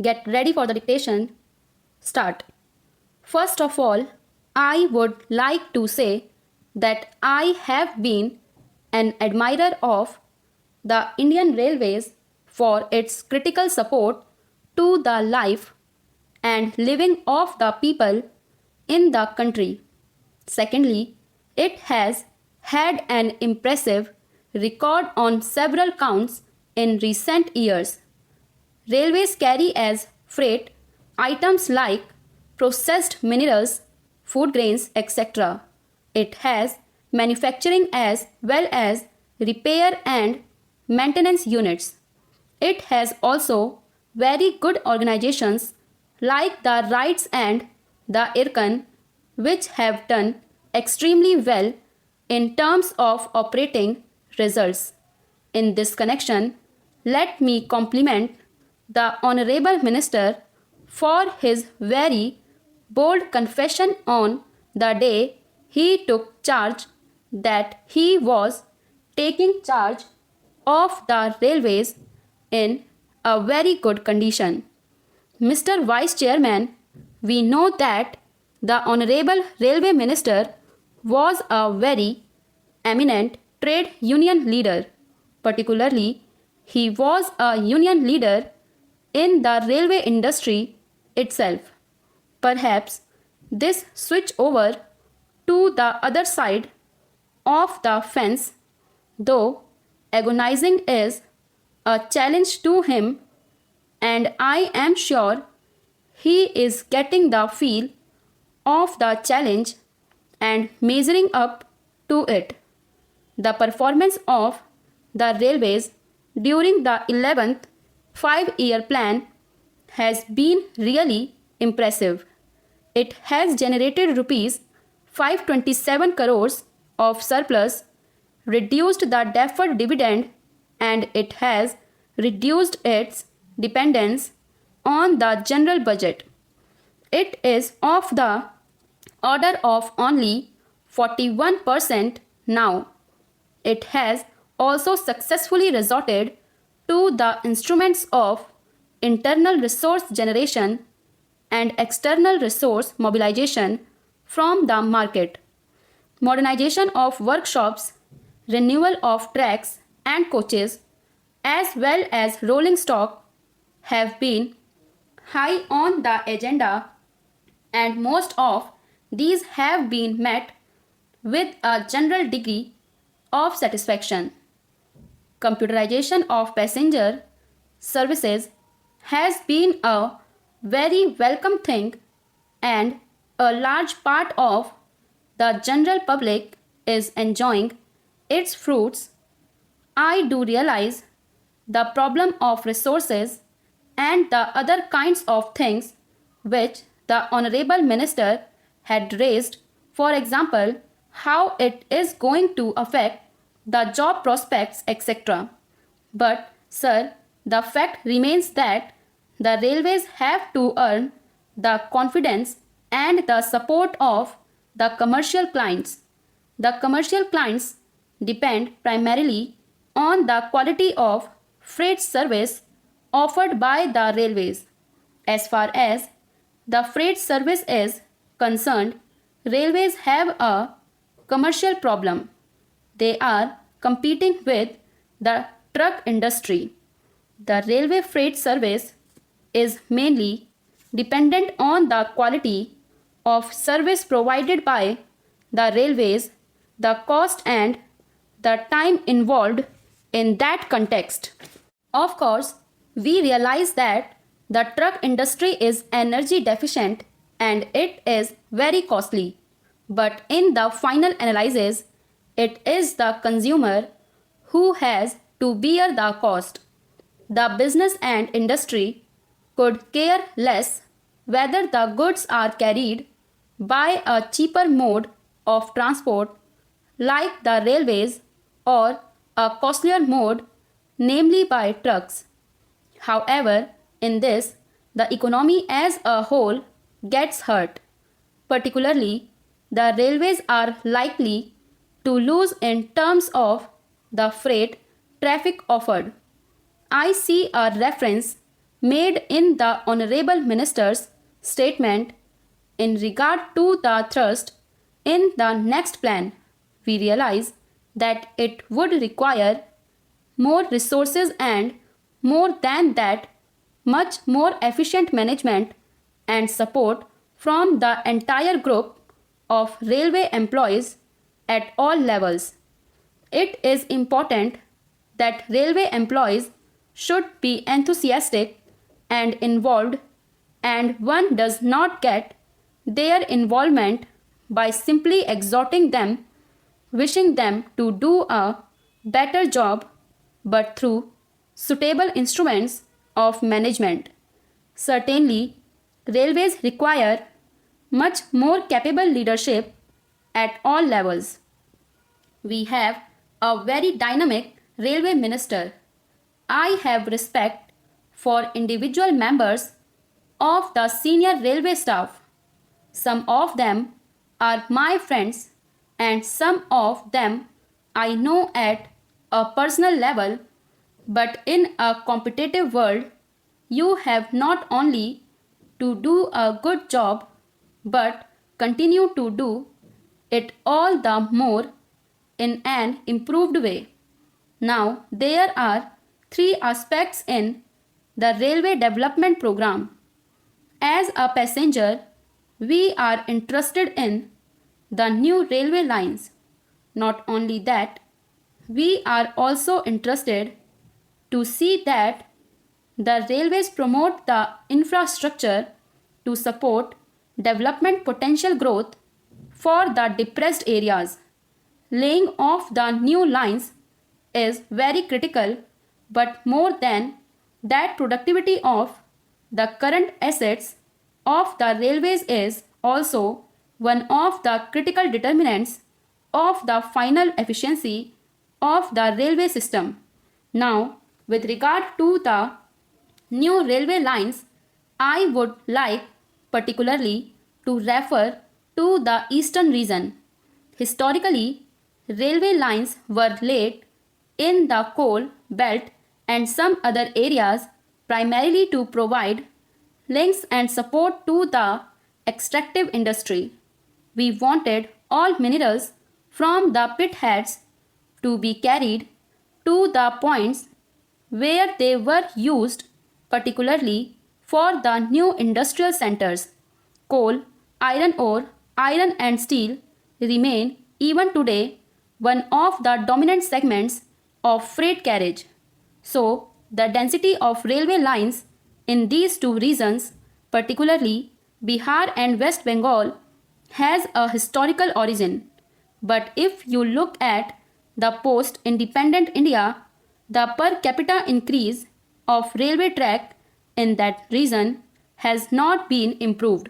Get ready for the dictation. Start. First of all, I would like to say that I have been an admirer of the Indian Railways for its critical support to the life and living of the people in the country. Secondly, it has had an impressive record on several counts in recent years. Railways carry as freight items like processed minerals, food grains, etc. It has manufacturing as well as repair and maintenance units. It has also very good organizations like the RITES and the IRCON, which have done extremely well in terms of operating results. In this connection, let me compliment the Honorable Minister for his very bold confession on the day he took charge that he was taking charge of the railways in a very good condition. Mr. Vice Chairman, we know that the Honorable Railway Minister was a very eminent trade union leader. Particularly, he was a union leader in the railway industry itself. Perhaps this switch over to the other side of the fence, though agonizing, is a challenge to him, and I am sure he is getting the feel of the challenge and measuring up to it. The performance of the railways during the 11th five-year plan has been really impressive. It has generated rupees 527 crores of surplus, reduced the deferred dividend, and it has reduced its dependence on the general budget. It is of the order of only 41% now. It has also successfully resorted to the instruments of internal resource generation and external resource mobilization from the market. Modernization of workshops, renewal of tracks and coaches, as well as rolling stock have been high on the agenda, and most of these have been met with a general degree of satisfaction. Computerization of passenger services has been a very welcome thing, and a large part of the general public is enjoying its fruits. I do realize the problem of resources and the other kinds of things which the Honorable Minister had raised, for example, how it is going to affect the job prospects, etc. But, sir, the fact remains that the railways have to earn the confidence and the support of the commercial clients. The commercial clients depend primarily on the quality of freight service offered by the railways. As far as the freight service is concerned, railways have a commercial problem. They are competing with the truck industry. The railway freight service is mainly dependent on the quality of service provided by the railways, the cost and the time involved in that context. Of course, we realize that the truck industry is energy deficient and it is very costly. But in the final analysis, it is the consumer who has to bear the cost. The business and industry could care less whether the goods are carried by a cheaper mode of transport like the railways or a costlier mode, namely by trucks. However, in this, the economy as a whole gets hurt. Particularly, the railways are likely to lose in terms of the freight traffic offered. I see a reference made in the Honorable Minister's statement in regard to the thrust in the next plan, we realize that it would require more resources and, more than that, much more efficient management and support from the entire group of railway employees at all levels. It is important that railway employees should be enthusiastic and involved, and one does not get their involvement by simply exhorting them, wishing them to do a better job, but through suitable instruments of management. Certainly, railways require much more capable leadership at all levels. We have a very dynamic railway minister. I have respect for individual members of the senior railway staff. Some of them are my friends, and some of them I know at a personal level, but in a competitive world, you have not only to do a good job but continue to do it all the more in an improved way. Now, there are three aspects in the railway development program. As a passenger, we are interested in the new railway lines. Not only that, we are also interested to see that the railways promote the infrastructure to support development potential growth for the depressed areas. Laying off the new lines is very critical, but more than that, productivity of the current assets of the railways is also one of the critical determinants of the final efficiency of the railway system. Now, with regard to the new railway lines, I would like particularly to refer to the eastern region. Historically, railway lines were laid in the coal belt and some other areas primarily to provide links and support to the extractive industry. We wanted all minerals from the pit heads to be carried to the points where they were used, particularly for the new industrial centers. Coal, iron ore, iron and steel remain even today one of the dominant segments of freight carriage. So, the density of railway lines in these two regions, particularly Bihar and West Bengal, has a historical origin. But if you look at the post independent India, the per capita increase of railway track in that region has not been improved.